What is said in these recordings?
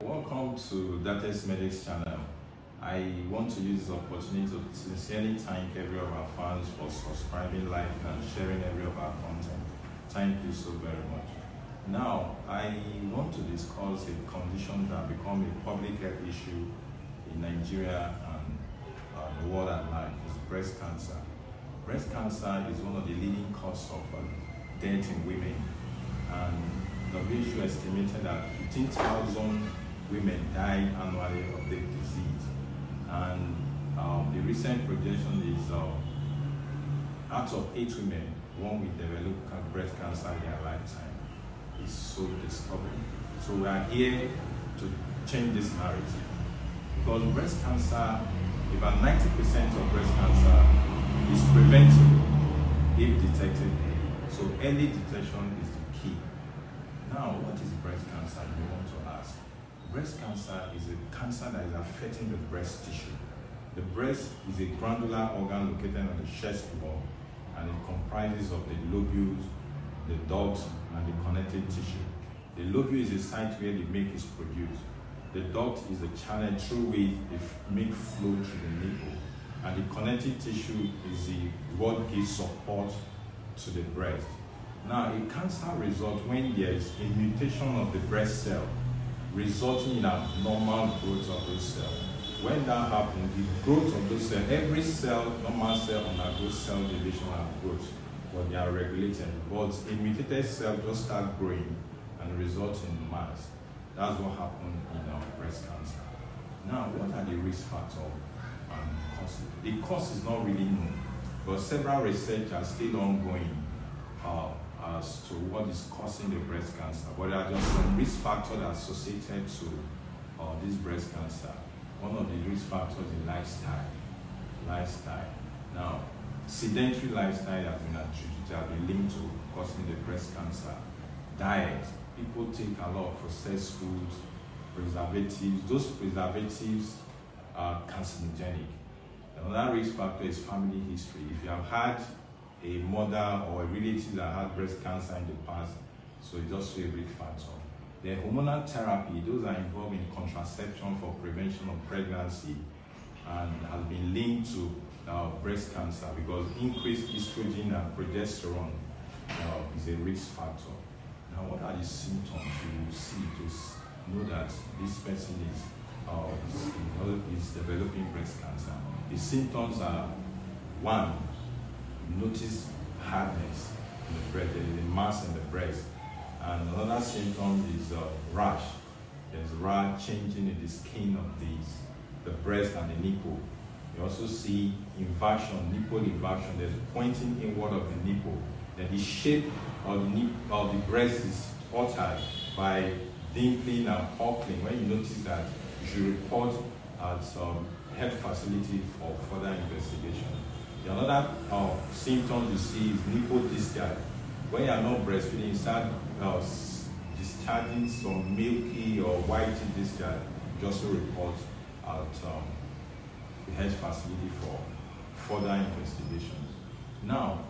Welcome to Dates Medics channel. I want to use this opportunity to sincerely thank every of our fans for subscribing, liking, and sharing every of our content. Thank you so very much. Now, I want to discuss a condition that become a public health issue in Nigeria and the world at large, is breast cancer. Breast cancer is one of the leading causes of death in women, and WHO estimated that 15,000 women die annually of the disease. And the recent projection is out of 8 women, 1 will develop breast cancer in their lifetime. It's so disturbing. So we are here to change this narrative, because breast cancer, about 90% of breast cancer is preventable if detected early. So early detection is the key. Now, what is breast cancer, you want to ask? Breast cancer is a cancer that is affecting the breast tissue. The breast is a glandular organ located on the chest wall, and it comprises of the lobules, the ducts, and the connective tissue. The lobule is a site where the milk is produced. The duct is a channel through which the milk flows to the nipple, and the connective tissue is what gives support to the breast. Now, a cancer results when there is a mutation of the breast cell, resulting in a normal growth of those cells. When that happens, the growth of those cells, every cell, normal cell, undergoes cell division and growth, but they are regulated. But a mutated cell just start growing and results in mass. That's what happened in breast cancer. Now, what are the risk factors and causes? The cause is not really known, but several research are still ongoing as to what is causing the breast cancer. But there are just some risk factors associated to this breast cancer. One of the risk factors is lifestyle. Now, sedentary lifestyle has been attributed, have been linked to causing the breast cancer. Diet. People take a lot of processed foods, preservatives. Those preservatives are carcinogenic. Another risk factor is family history. If you have had a mother or a relative that had breast cancer in the past, so it's also a risk factor. The hormonal therapy, those are involved in contraception for prevention of pregnancy, and has been linked to breast cancer because increased estrogen and progesterone is a risk factor. Now, what are the symptoms you see to know that this person is developing breast cancer? The symptoms are: 1, you notice hardness in the breast, there is a mass in the breast. And another symptom is rash. There's rash changing in the skin of the breast and the nipple. You also see inversion, nipple inversion. There's pointing inward of the nipple. Then the shape of the breast is altered by dimpling and puckling. When you notice that, you should report at some health facility for further investigation. The other symptom you see is nipple discharge. When you are not breastfeeding, you start discharging some milky or white discharge. Just report at the health facility for further investigations. Now,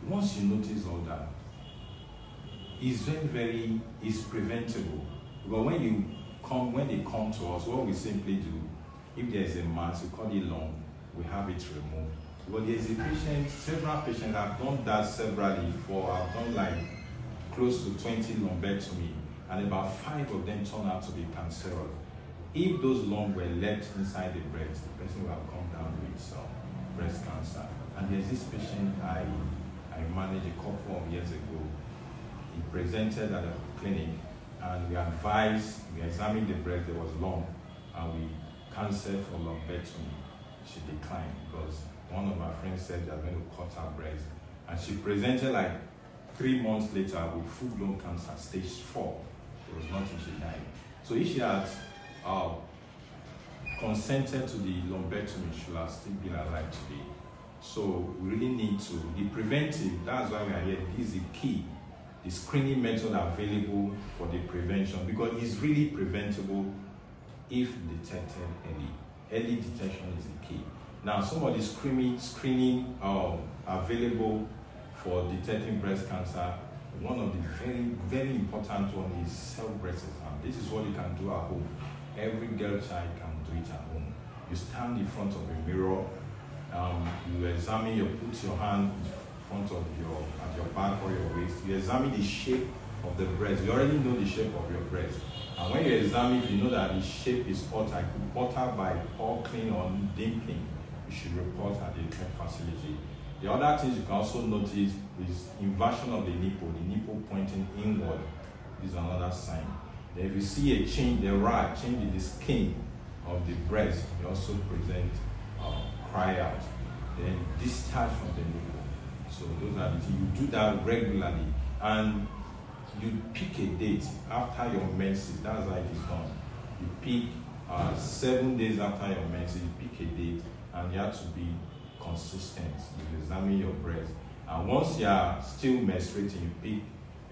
once you notice all that, it's preventable. But when they come to us, what we simply do, if there is a mass, we call it lump, we have it removed. But there's a patient, several patients have done that severally I've done like close to 20 lumpectomy, and about 5 of them turned out to be cancerous. If those lumps were left inside the breast, the person will have come down with breast cancer. And there's this patient I managed a couple of years ago. He presented at a clinic, and we examined the breast, there was lump, and we canceled for lumpectomy. She declined because one of my friends said they are going to cut her breast, and she presented like 3 months later with full-blown cancer, stage 4. There was nothing, she died. So if she had consented to the lumpectomy, she would have still been alive today. So we really need to, the preventive, that's why we are here. This is the key, the screening method available for the prevention, because it's really preventable if detected early. Early detection is the key. Now, some of the screening available for detecting breast cancer one of the very, very important one is self-breast exam. This is what you can do at home. Every girl child can do it at home. You stand in front of a mirror, you examine, you put your hand in front of at your back or your waist, you examine the shape of the breast. You already know the shape of your breast. And when you examine, you know that the shape is altered. It could be altered by buckling or dimpling. You should report at the health facility. The other things you can also notice is inversion of the nipple pointing inward. This is another sign. Then if you see a change, change in the skin of the breast, you also present cry out. Then discharge from the nipple. So those are the things. You do that regularly. And you pick a date after your menses. That's how it is done. You pick 7 days after your menses, you pick a date, and you have to be consistent. You examine your breast. And once you are still menstruating, you pick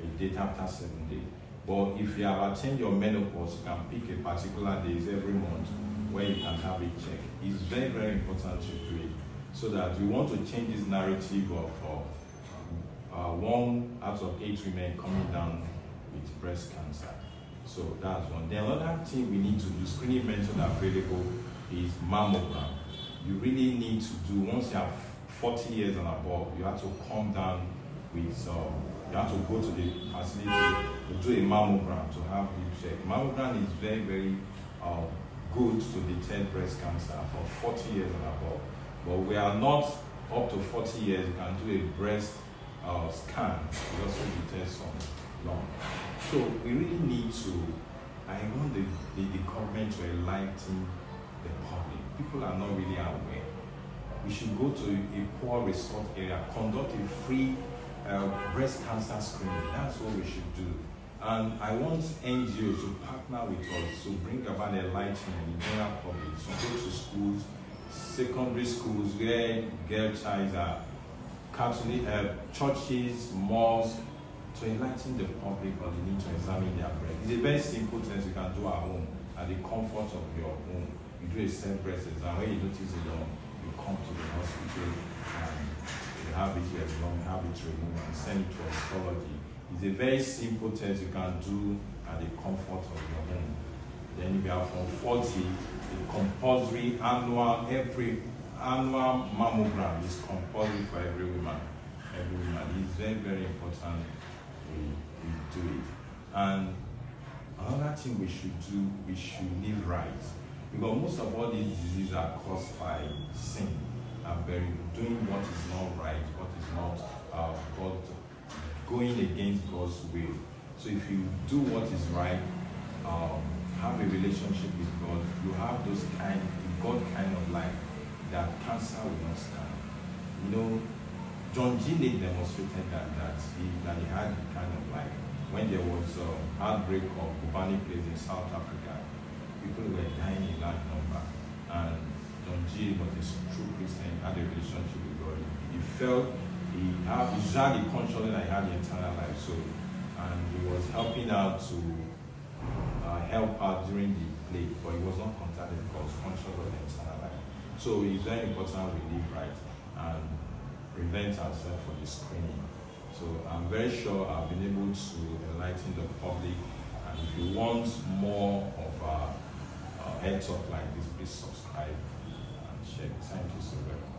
a date after 7 days. But if you have attained your menopause, you can pick a particular days every month where you can have a check. It's very, very important to do it. So that we want to change this narrative of 1 out of 8 women coming down with breast cancer. So that's one. The other thing we need to do, screening methods available, is mammogram. You really need to do, once you have 40 years and above, you have to come down with, you have to go to the facility to do a mammogram to have it checked. Mammogram is very, very good to detect breast cancer for 40 years and above. But we are not up to 40 years, you can do a breast scan, we also detect some lung. So we really need to, I want the government to enlighten the public. People are not really aware. We should go to a poor resort area, conduct a free breast cancer screening. That's what we should do. And I want NGOs to partner with us to bring about enlightenment in the general public. So go to schools, secondary schools where girl child are, Catholic churches, mosques, to enlighten the public on the need to examine their breast. It's a very simple thing you can do at home, at the comfort of your home. You do a self-breast exam. When you notice it wrong, you come to the hospital and you have it removed and send it to astrology. It's a very simple test you can do at the comfort of your home. Then if you are from 40, the compulsory annual mammogram is compulsory for every woman. It's very, very important we do it. And another thing we should do, we should live right. Because most of all these diseases are caused by sin and doing what is not right, what is not God, going against God's will. So if you do what is right, have a relationship with God, you have God kind of life that cancer will not stand. You know, John G. Lake demonstrated that he had the kind of life. When there was outbreak of bubonic plague in South Africa, people were dying in large number. And John G. was a true Christian, had a relationship with God. He felt he had the consciousness that he had the eternal life. So, and he was helping out to help out during the plague, but he was not contacted because conscious of the eternal life. So it's very important we live right and prevent ourselves from the screening. So I'm very sure I've been able to enlighten the public. And if you want more of our head talk like this, please subscribe and share. Thank you so very much.